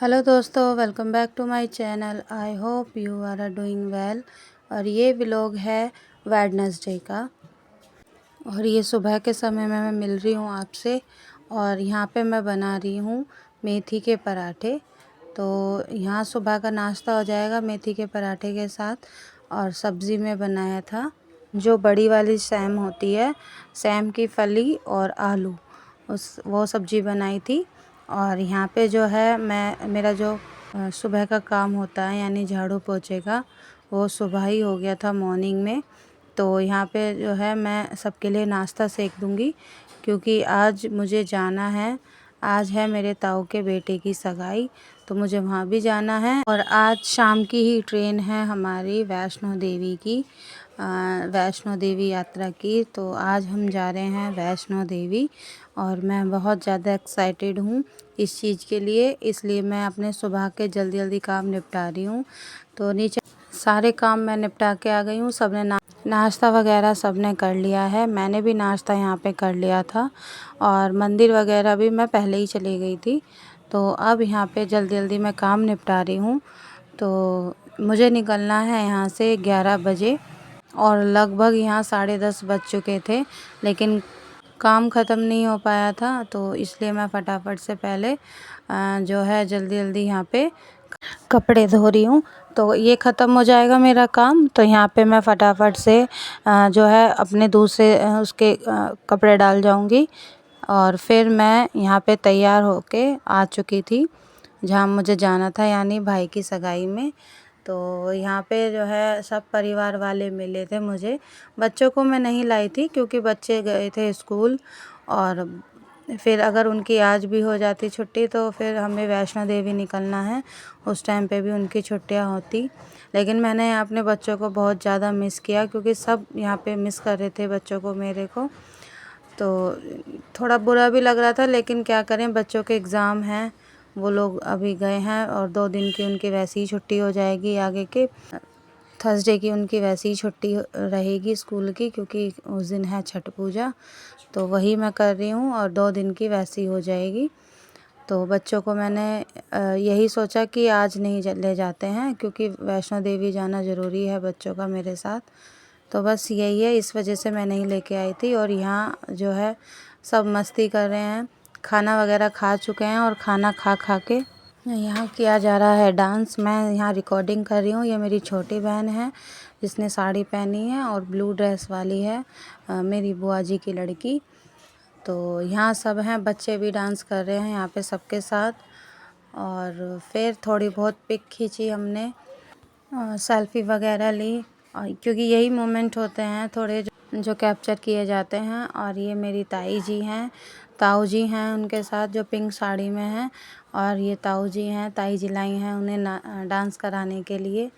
Hello दोस्तों, welcome back to my channel. I hope you are doing well. और ये vlog है Wednesday का और ये सुबह के समय में मैं मिल रही हूँ आपसे। और यहाँ पे मैं बना रही हूँ मेथी के पराठे। तो यहाँ सुबह का नाश्ता हो जाएगा मेथी के पराठे के साथ। और सब्ज़ी में बनाया था जो बड़ी वाली सैम होती है, सैम की फली और आलू, वो सब्ज़ी बनाई थी। और यहाँ पे जो है मेरा जो सुबह का काम होता है यानी झाड़ू पोछे का, वो सुबह ही हो गया था मॉर्निंग में। तो यहाँ पे जो है मैं सबके लिए नाश्ता सेक दूँगी क्योंकि आज मुझे जाना है। आज है मेरे ताऊ के बेटे की सगाई, तो मुझे वहाँ भी जाना है। और आज शाम की ही ट्रेन है हमारी वैष्णो देवी की, वैष्णो देवी यात्रा की। तो आज हम जा रहे हैं वैष्णो देवी और मैं बहुत ज़्यादा एक्साइटेड हूँ इस चीज़ के लिए, इसलिए मैं अपने सुबह के जल्दी जल्दी काम निपटा रही हूँ। तो नीचे सारे काम मैं निपटा के आ गई हूँ। सबने नाश्ता वगैरह सबने कर लिया है, मैंने भी नाश्ता यहाँ पे कर लिया था और मंदिर वगैरह भी मैं पहले ही चली गई थी। तो अब यहाँ पे जल्दी जल्दी मैं काम निपटा रही हूँ। तो मुझे निकलना है यहाँ से 11 बजे और लगभग यहाँ 10:30 बज चुके थे, लेकिन काम ख़त्म नहीं हो पाया था। तो इसलिए मैं फटाफट से पहले जो है जल्दी जल्दी यहाँ पे कपड़े धो रही हूँ। तो ये ख़त्म हो जाएगा मेरा काम, तो यहाँ पे मैं फटाफट से जो है अपने दूसरे उसके कपड़े डाल जाऊँगी। और फिर मैं यहाँ पे तैयार होके आ चुकी थी जहाँ मुझे जाना था, यानी भाई की सगाई में। तो यहाँ पे जो है सब परिवार वाले मिले थे मुझे। बच्चों को मैं नहीं लाई थी क्योंकि बच्चे गए थे स्कूल, और फिर अगर उनकी आज भी हो जाती छुट्टी तो फिर हमें वैष्णो देवी निकलना है, उस टाइम पे भी उनकी छुट्टियां होती। लेकिन मैंने अपने बच्चों को बहुत ज़्यादा मिस किया क्योंकि सब यहाँ पे मिस कर रहे थे बच्चों को मेरे को। तो थोड़ा बुरा भी लग रहा था, लेकिन क्या करें, बच्चों के एग्ज़ाम हैं, वो लोग अभी गए हैं और 2 दिन की उनकी वैसे ही छुट्टी हो जाएगी। आगे के थर्सडे की उनकी वैसे ही छुट्टी रहेगी स्कूल की, क्योंकि उस दिन है छठ पूजा। तो वही मैं कर रही हूँ और 2 दिन की वैसी हो जाएगी। तो बच्चों को मैंने यही सोचा कि आज नहीं ले जाते हैं क्योंकि वैष्णो देवी जाना ज़रूरी है बच्चों का मेरे साथ। तो बस यही है, इस वजह से मैं नहीं लेके आई थी। और यहाँ जो है सब मस्ती कर रहे हैं, खाना वगैरह खा चुके हैं और खाना खा खा के यहाँ किया जा रहा है डांस। मैं यहाँ रिकॉर्डिंग कर रही हूँ। ये मेरी छोटी बहन है जिसने साड़ी पहनी है और ब्लू ड्रेस वाली है मेरी बुआ जी की लड़की। तो यहाँ सब हैं, बच्चे भी डांस कर रहे हैं यहाँ पे सबके साथ। और फिर थोड़ी बहुत पिक खींची हमने, सेल्फ़ी वगैरह ली, और क्योंकि यही मोमेंट होते हैं थोड़े जो कैप्चर किए जाते हैं। और ये मेरी ताई जी हैं, ताऊ जी हैं उनके साथ जो पिंक साड़ी में हैं, और ये ताऊ जी हैं, ताई जी लाई हैं उन्हें डांस कराने के लिए।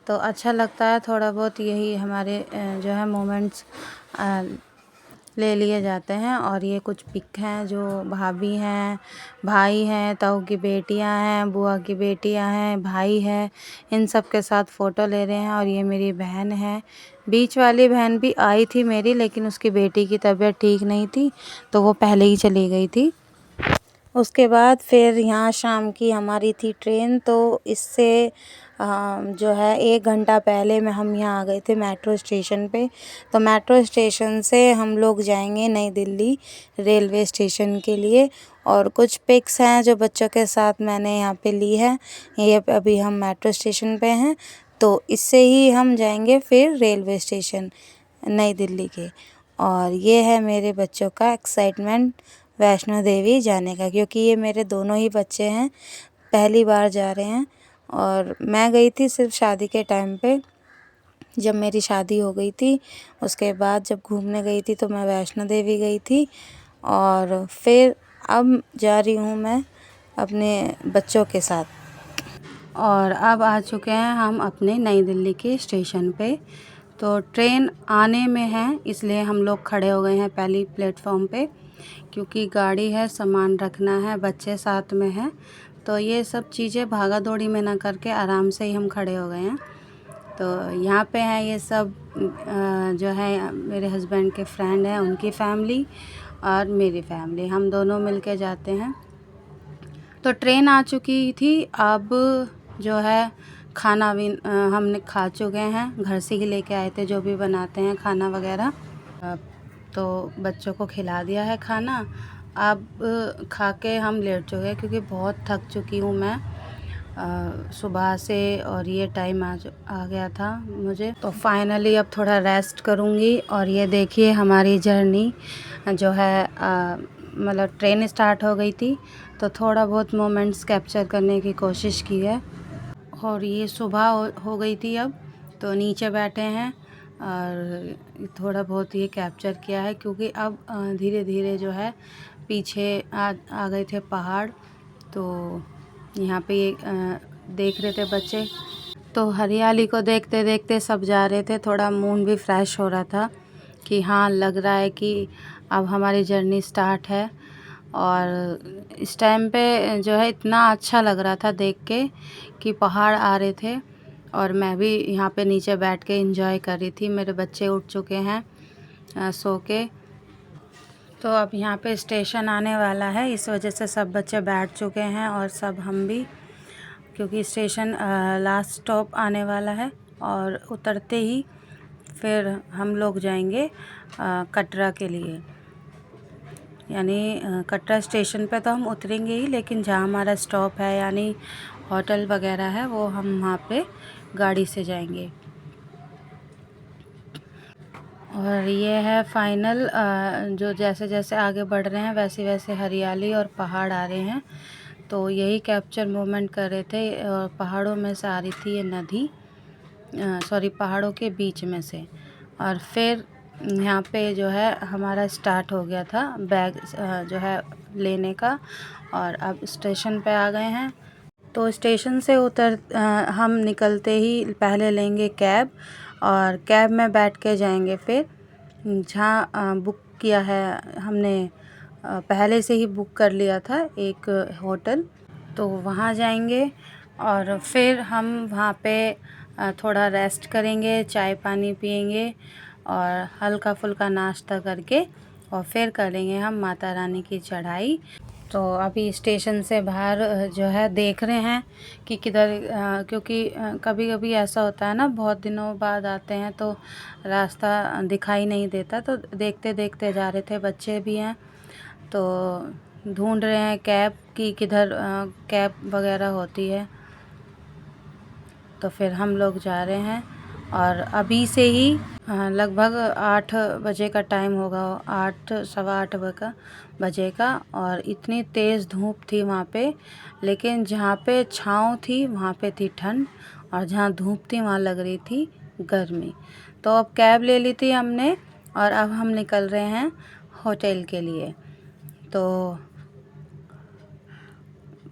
तो अच्छा लगता है थोड़ा बहुत, यही हमारे जो है मोमेंट्स ले लिए जाते हैं। और ये कुछ पिक हैं जो भाभी हैं, भाई हैं, ताऊ की बेटियां हैं, बुआ की बेटियां हैं, भाई है, इन सब के साथ फ़ोटो ले रहे हैं। और ये मेरी बहन है, बीच वाली बहन भी आई थी मेरी, लेकिन उसकी बेटी की तबीयत ठीक नहीं थी तो वो पहले ही चली गई थी। उसके बाद फिर यहाँ शाम की हमारी थी ट्रेन, तो इससे जो है 1 घंटा पहले में हम यहाँ आ गए थे मेट्रो स्टेशन पे। तो मेट्रो स्टेशन से हम लोग जाएंगे नई दिल्ली रेलवे स्टेशन के लिए। और कुछ पिक्स हैं जो बच्चों के साथ मैंने यहाँ पे ली है। ये अभी हम मेट्रो स्टेशन पे हैं, तो इससे ही हम जाएंगे फिर रेलवे स्टेशन नई दिल्ली के। और ये है मेरे बच्चों का एक्साइटमेंट वैष्णो देवी जाने का, क्योंकि ये मेरे दोनों ही बच्चे हैं, पहली बार जा रहे हैं। और मैं गई थी सिर्फ शादी के टाइम पे, जब मेरी शादी हो गई थी उसके बाद जब घूमने गई थी तो मैं वैष्णो देवी गई थी। और फिर अब जा रही हूँ मैं अपने बच्चों के साथ। और अब आ चुके हैं हम अपने नई दिल्ली के स्टेशन पे। तो ट्रेन आने में है, इसलिए हम लोग खड़े हो गए हैं पहली प्लेटफॉर्म पे, क्योंकि गाड़ी है, सामान रखना है, बच्चे साथ में हैं। तो ये सब चीज़ें भागा दौड़ी में ना करके आराम से ही हम खड़े हो गए हैं। तो यहाँ पे हैं ये सब जो है मेरे हस्बैंड के फ्रेंड हैं, उनकी फैमिली और मेरी फैमिली, हम दोनों मिलके जाते हैं तो ट्रेन आ चुकी थी। अब जो है खाना भी हमने खा चुके हैं, घर से ही लेके आए थे जो भी बनाते हैं खाना वगैरह। तो बच्चों को खिला दिया है खाना। अब खा के हम लेट चुके हैं क्योंकि बहुत थक चुकी हूँ मैं सुबह से, और ये टाइम आ गया था मुझे। तो फाइनली अब थोड़ा रेस्ट करूँगी। और ये देखिए हमारी जर्नी जो है मतलब ट्रेन स्टार्ट हो गई थी, तो थोड़ा बहुत मोमेंट्स कैप्चर करने की कोशिश की है। और ये सुबह हो गई थी अब, तो नीचे बैठे हैं और थोड़ा बहुत ये कैप्चर किया है क्योंकि अब धीरे धीरे जो है पीछे आ गए थे पहाड़। तो यहाँ पे ये देख रहे थे बच्चे, तो हरियाली को देखते देखते सब जा रहे थे। थोड़ा मूड भी फ्रेश हो रहा था कि हाँ, लग रहा है कि अब हमारी जर्नी स्टार्ट है। और इस टाइम पे जो है इतना अच्छा लग रहा था देख के कि पहाड़ आ रहे थे, और मैं भी यहाँ पे नीचे बैठ के एंजॉय कर रही थी। मेरे बच्चे उठ चुके हैं सो के। तो अब यहाँ पे स्टेशन आने वाला है, इस वजह से सब बच्चे बैठ चुके हैं और सब हम भी, क्योंकि स्टेशन लास्ट स्टॉप आने वाला है। और उतरते ही फिर हम लोग जाएंगे कटरा के लिए। यानी कटरा स्टेशन पे तो हम उतरेंगे ही, लेकिन जहाँ हमारा स्टॉप है यानी होटल वगैरह है वो हम वहाँ पे गाड़ी से जाएंगे। और ये है फाइनल, जो जैसे जैसे आगे बढ़ रहे हैं वैसे वैसे हरियाली और पहाड़ आ रहे हैं। तो यही कैप्चर मोमेंट कर रहे थे। और पहाड़ों में से आ रही थी ये नदी, सॉरी पहाड़ों के बीच में से। और फिर यहाँ पे जो है हमारा स्टार्ट हो गया था बैग जो है लेने का। और अब स्टेशन पे आ गए हैं। तो स्टेशन से हम निकलते ही पहले लेंगे कैब, और कैब में बैठ के जाएंगे फिर जहाँ बुक किया है हमने, पहले से ही बुक कर लिया था एक होटल, तो वहाँ जाएंगे। और फिर हम वहाँ पे थोड़ा रेस्ट करेंगे, चाय पानी पिएंगे और हल्का फुल्का नाश्ता करके, और फिर करेंगे हम माता रानी की चढ़ाई। तो अभी स्टेशन से बाहर जो है देख रहे हैं कि किधर, क्योंकि कभी कभी ऐसा होता है ना, बहुत दिनों बाद आते हैं तो रास्ता दिखाई नहीं देता। तो देखते देखते जा रहे थे, बच्चे भी हैं तो ढूंढ रहे हैं कैब की किधर कैब वगैरह होती है। तो फिर हम लोग जा रहे हैं। और अभी से ही लगभग 8 बजे का टाइम होगा, 8 सवा 8 बजे का। और इतनी तेज़ धूप थी वहाँ पे, लेकिन जहाँ पे छाँव थी वहाँ पे थी ठंड, और जहाँ धूप थी वहाँ लग रही थी गर्मी। तो अब कैब ले ली थी हमने, और अब हम निकल रहे हैं होटल के लिए। तो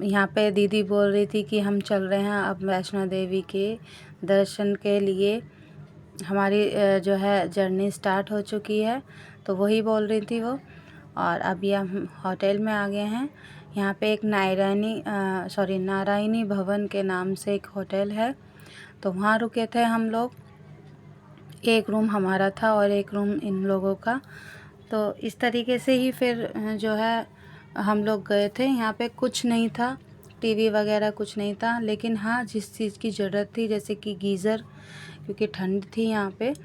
यहाँ पे दीदी बोल रही थी कि हम चल रहे हैं अब वैष्णो देवी के दर्शन के लिए। हमारी जो है जर्नी स्टार्ट हो चुकी है, तो वही बोल रही थी वो। और अभी हम होटल में आ गए हैं। यहाँ पे एक नारायणी भवन के नाम से एक होटल है, तो वहाँ रुके थे हम लोग। एक रूम हमारा था और एक रूम इन लोगों का। तो इस तरीके से ही फिर जो है हम लोग गए थे। यहाँ पे कुछ नहीं था, टीवी वगैरह कुछ नहीं था, लेकिन हाँ जिस चीज़ की ज़रूरत थी जैसे कि गीज़र, क्योंकि ठंड थी यहाँ पे,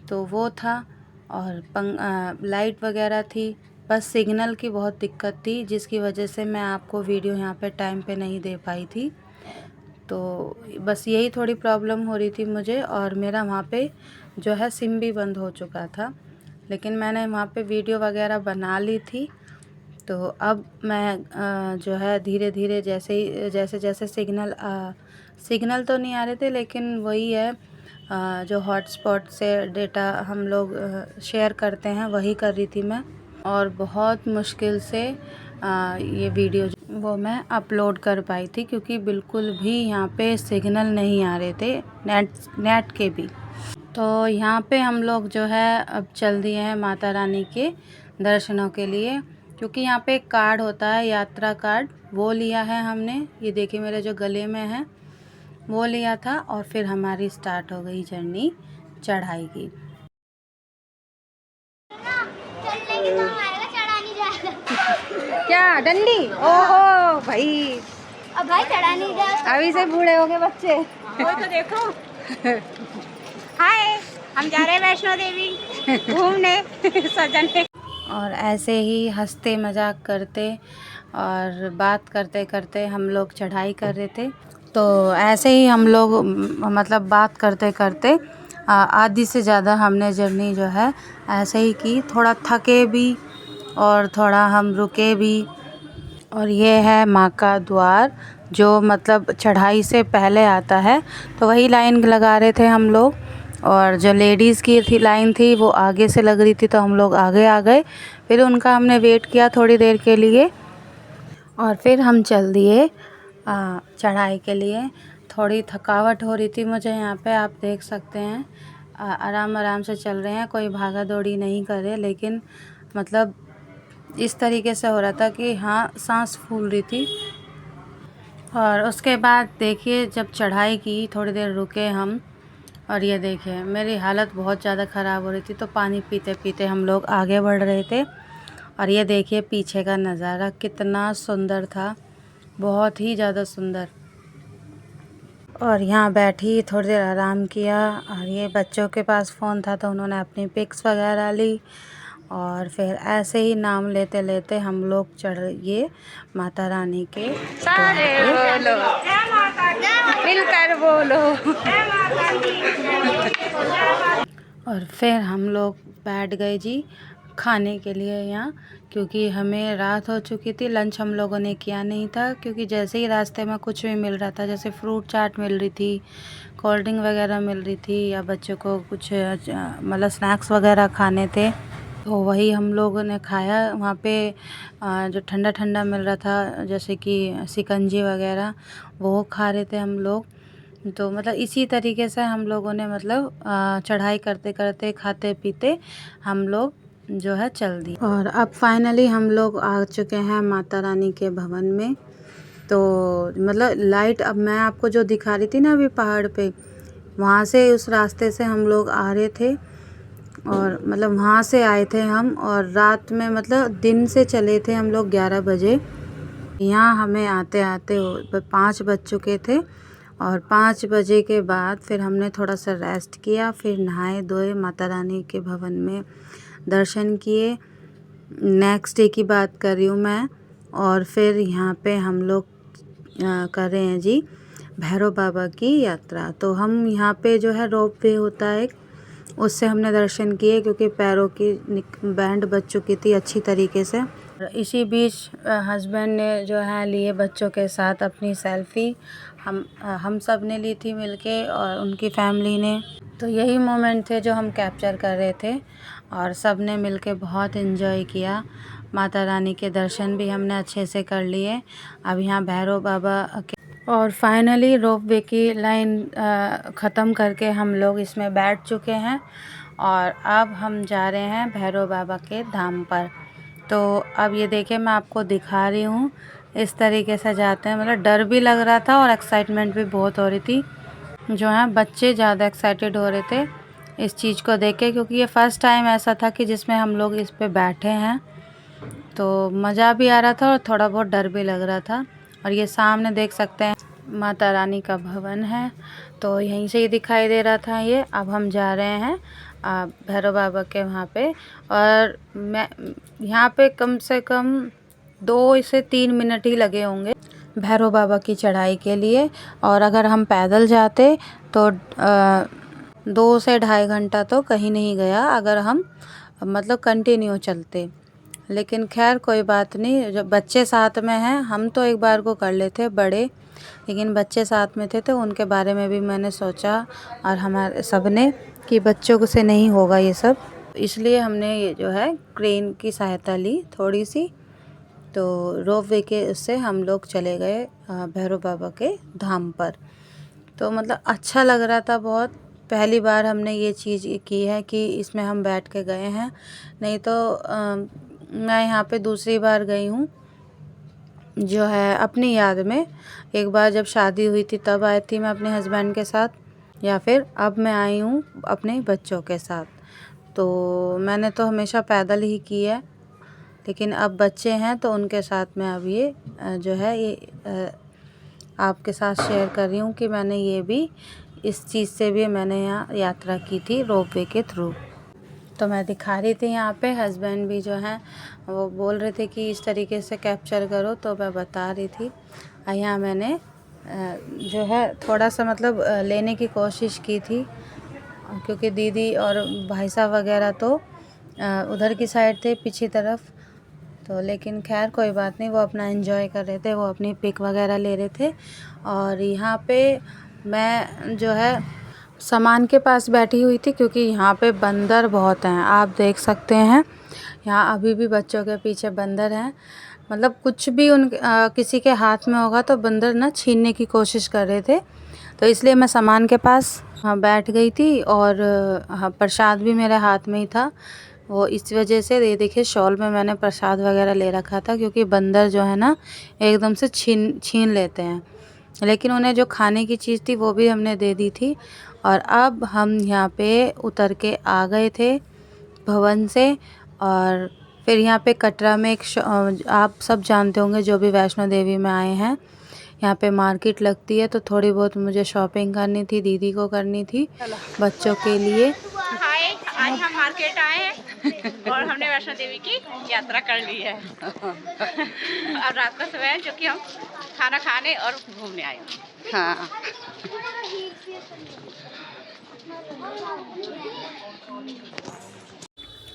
तो वो था। और लाइट वगैरह थी। बस सिग्नल की बहुत दिक्कत थी, जिसकी वजह से मैं आपको वीडियो यहाँ पे टाइम पे नहीं दे पाई थी। तो बस यही थोड़ी प्रॉब्लम हो रही थी मुझे। और मेरा वहाँ पे जो है सिम भी बंद हो चुका था, लेकिन मैंने वहाँ पे वीडियो वगैरह बना ली थी। तो अब मैं जो है धीरे धीरे जैसे जैसे सिग्नल तो नहीं आ रहे थे, लेकिन वही है जो हॉटस्पॉट से डेटा हम लोग शेयर करते हैं वही कर रही थी मैं। और बहुत मुश्किल से ये वीडियो वो मैं अपलोड कर पाई थी, क्योंकि बिल्कुल भी यहाँ पे सिग्नल नहीं आ रहे थे नेट के भी। तो यहाँ पे हम लोग जो है अब चल दिए हैं माता रानी के दर्शनों के लिए, क्योंकि यहाँ पे एक कार्ड होता है यात्रा कार्ड, वो लिया है हमने। ये देखिए मेरे जो गले में है वो लिया था। और फिर हमारी स्टार्ट हो गई जर्नी चढ़ाई की। क्या डंडी? ओहो भाई, अब भाई चढ़ा नहीं जा। अभी से बूढ़े हो गए बच्चे। वो तो देखो। हाय, हम जा रहे हैं वैष्णो देवी घूमने सजन। और ऐसे ही हंसते मजाक करते और बात करते करते हम लोग चढ़ाई कर रहे थे। तो ऐसे ही हम लोग मतलब बात करते करते आधी से ज़्यादा हमने जर्नी जो है ऐसे ही की। थोड़ा थके भी और थोड़ा हम रुके भी। और ये है माँ का द्वार जो मतलब चढ़ाई से पहले आता है, तो वही लाइन लगा रहे थे हम लोग। और जो लेडीज़ की थी लाइन थी वो आगे से लग रही थी, तो हम लोग आगे आ गए। फिर उनका हमने वेट किया थोड़ी देर के लिए और फिर हम चल दिए चढ़ाई के लिए। थोड़ी थकावट हो रही थी मुझे, यहाँ पे आप देख सकते हैं आराम आराम से चल रहे हैं, कोई भागा दौड़ी नहीं कर रहे, लेकिन मतलब इस तरीके से हो रहा था कि हाँ सांस फूल रही थी। और उसके बाद देखिए जब चढ़ाई की थोड़ी देर रुके हम, और ये देखिए मेरी हालत बहुत ज़्यादा ख़राब हो रही थी, तो पानी पीते पीते हम लोग आगे बढ़ रहे थे। और ये देखिए पीछे का नज़ारा कितना सुंदर था, बहुत ही ज़्यादा सुंदर। और यहाँ बैठी थोड़ी देर आराम किया। और ये बच्चों के पास फ़ोन था तो उन्होंने अपनी पिक्स वगैरह ली। और फिर ऐसे ही नाम लेते लेते हम लोग चढ़ ये माता रानी के सारे बोलो, मिलकर बोलो। और फिर हम लोग बैठ गए जी खाने के लिए यहाँ, क्योंकि हमें रात हो चुकी थी। लंच हम लोगों ने किया नहीं था, क्योंकि जैसे ही रास्ते में कुछ भी मिल रहा था, जैसे फ्रूट चाट मिल रही थी, कोल्ड ड्रिंक वगैरह मिल रही थी, या बच्चों को कुछ मतलब स्नैक्स वगैरह खाने थे, तो वही हम लोगों ने खाया। वहाँ पे जो ठंडा ठंडा मिल रहा था जैसे कि शिकंजी वगैरह, वो खा रहे थे हम लोग। तो मतलब इसी तरीके से हम लोगों ने मतलब चढ़ाई करते करते खाते पीते हम लोग जो है चल दिए। और अब फाइनली हम लोग आ चुके हैं माता रानी के भवन में। तो मतलब लाइट अब मैं आपको जो दिखा रही थी ना अभी पहाड़ पे, वहाँ से उस रास्ते से हम लोग आ रहे थे। और मतलब वहाँ से आए थे हम, और रात में मतलब दिन से चले थे हम लोग 11 बजे। यहाँ हमें आते आते 5 बज चुके थे। और 5 बजे के बाद फिर हमने थोड़ा सा रेस्ट किया, फिर नहाए धोए, माता रानी के भवन में दर्शन किए। नेक्स्ट डे की बात कर रही हूँ मैं। और फिर यहाँ पे हम लोग कर रहे हैं जी भैरव बाबा की यात्रा। तो हम यहाँ पे जो है रोप वे होता है, उससे हमने दर्शन किए, क्योंकि पैरों की बैंड बज चुकी थी अच्छी तरीके से। इसी बीच हस्बैंड ने जो है लिए बच्चों के साथ अपनी सेल्फ़ी, हम सब ने ली थी मिलके और उनकी फैमिली ने। तो यही मोमेंट थे जो हम कैप्चर कर रहे थे, और सब ने मिलके बहुत एंजॉय किया। माता रानी के दर्शन भी हमने अच्छे से कर लिए। अब यहाँ भैरव बाबा के और फाइनली रोप वे की लाइन ख़त्म करके हम लोग इसमें बैठ चुके हैं, और अब हम जा रहे हैं भैरव बाबा के धाम पर। तो अब ये देखिए मैं आपको दिखा रही हूँ, इस तरीके से जाते हैं। मतलब डर भी लग रहा था और एक्साइटमेंट भी बहुत हो रही थी। जो है बच्चे ज़्यादा एक्साइटेड हो रहे थे इस चीज़ को देख के, क्योंकि ये फ़र्स्ट टाइम ऐसा था कि जिसमें हम लोग इस पे बैठे हैं। तो मज़ा भी आ रहा था और थोड़ा बहुत डर भी लग रहा था। और ये सामने देख सकते हैं माता रानी का भवन है, तो यहीं से ही दिखाई दे रहा था ये। अब हम जा रहे हैं भैरव बाबा के वहाँ पे। और मैं यहाँ पे कम से कम 2 से 3 मिनट ही लगे होंगे भैरव बाबा की चढ़ाई के लिए। और अगर हम पैदल जाते तो 2 से ढाई घंटा तो कहीं नहीं गया, अगर हम मतलब कंटिन्यू चलते। लेकिन खैर कोई बात नहीं, जब बच्चे साथ में हैं, हम तो एक बार को कर लेते बड़े, लेकिन बच्चे साथ में थे तो उनके बारे में भी मैंने सोचा, और हमारे सब ने कि बच्चों से नहीं होगा ये सब, इसलिए हमने ये जो है क्रेन की सहायता ली थोड़ी सी। तो रोप वे के उससे हम लोग चले गए भैरव बाबा के धाम पर। तो मतलब अच्छा लग रहा था बहुत। पहली बार हमने ये चीज़ की है कि इसमें हम बैठ के गए हैं, नहीं तो मैं यहाँ पे दूसरी बार गई हूँ जो है अपनी याद में। एक बार जब शादी हुई थी तब आई थी मैं अपने हस्बैंड के साथ, या फिर अब मैं आई हूँ अपने बच्चों के साथ। तो मैंने तो हमेशा पैदल ही की है, लेकिन अब बच्चे हैं तो उनके साथ में अब ये जो है ये आपके साथ शेयर कर रही हूँ कि मैंने ये भी इस चीज़ से भी मैंने यहाँ यात्रा की थी रोपवे के थ्रू। तो मैं दिखा रही थी यहाँ पे, हस्बैंड भी जो हैं वो बोल रहे थे कि इस तरीके से कैप्चर करो, तो मैं बता रही थी। यहाँ मैंने जो है थोड़ा सा मतलब लेने की कोशिश की थी, क्योंकि दीदी और भाई साहब वगैरह तो उधर की साइड थे पीछे तरफ, तो लेकिन खैर कोई बात नहीं, वो अपना एंजॉय कर रहे थे, वो अपनी पिक वगैरह ले रहे थे। और यहाँ पे मैं जो है सामान के पास बैठी हुई थी, क्योंकि यहाँ पे बंदर बहुत हैं, आप देख सकते हैं। यहाँ अभी भी बच्चों के पीछे बंदर हैं, मतलब कुछ भी किसी के हाथ में होगा तो बंदर ना छीनने की कोशिश कर रहे थे। तो इसलिए मैं सामान के पास बैठ गई थी, और प्रसाद भी मेरे हाथ में ही था। वो इस वजह से ये देखिए शॉल में मैंने प्रसाद वगैरह ले रखा था, क्योंकि बंदर जो है ना एकदम से छीन लेते हैं। लेकिन उन्हें जो खाने की चीज़ थी वो भी हमने दे दी थी। और अब हम यहाँ पे उतर के आ गए थे भवन से। और फिर यहाँ पे कटरा में आप सब जानते होंगे जो भी वैष्णो देवी में आए हैं, यहाँ पे मार्केट लगती है, तो थोड़ी बहुत मुझे शॉपिंग करनी थी, दीदी को करनी थी बच्चों के लिए। हाय, आज हम मार्केट आए हैं और हमने वैष्णो देवी की यात्रा कर ली है। अब रात का समय है, जो कि हम खाना खाने और घूमने आए हैं। हाँ,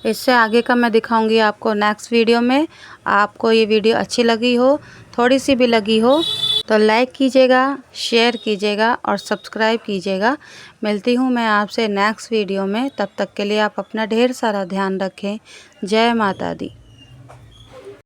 इससे आगे का मैं दिखाऊंगी आपको नेक्स्ट वीडियो में। आपको ये वीडियो अच्छी लगी हो, थोड़ी सी भी लगी हो, तो लाइक कीजिएगा, शेयर कीजिएगा और सब्सक्राइब कीजिएगा। मिलती हूँ मैं आपसे नेक्स्ट वीडियो में, तब तक के लिए आप अपना ढेर सारा ध्यान रखें। जय माता दी।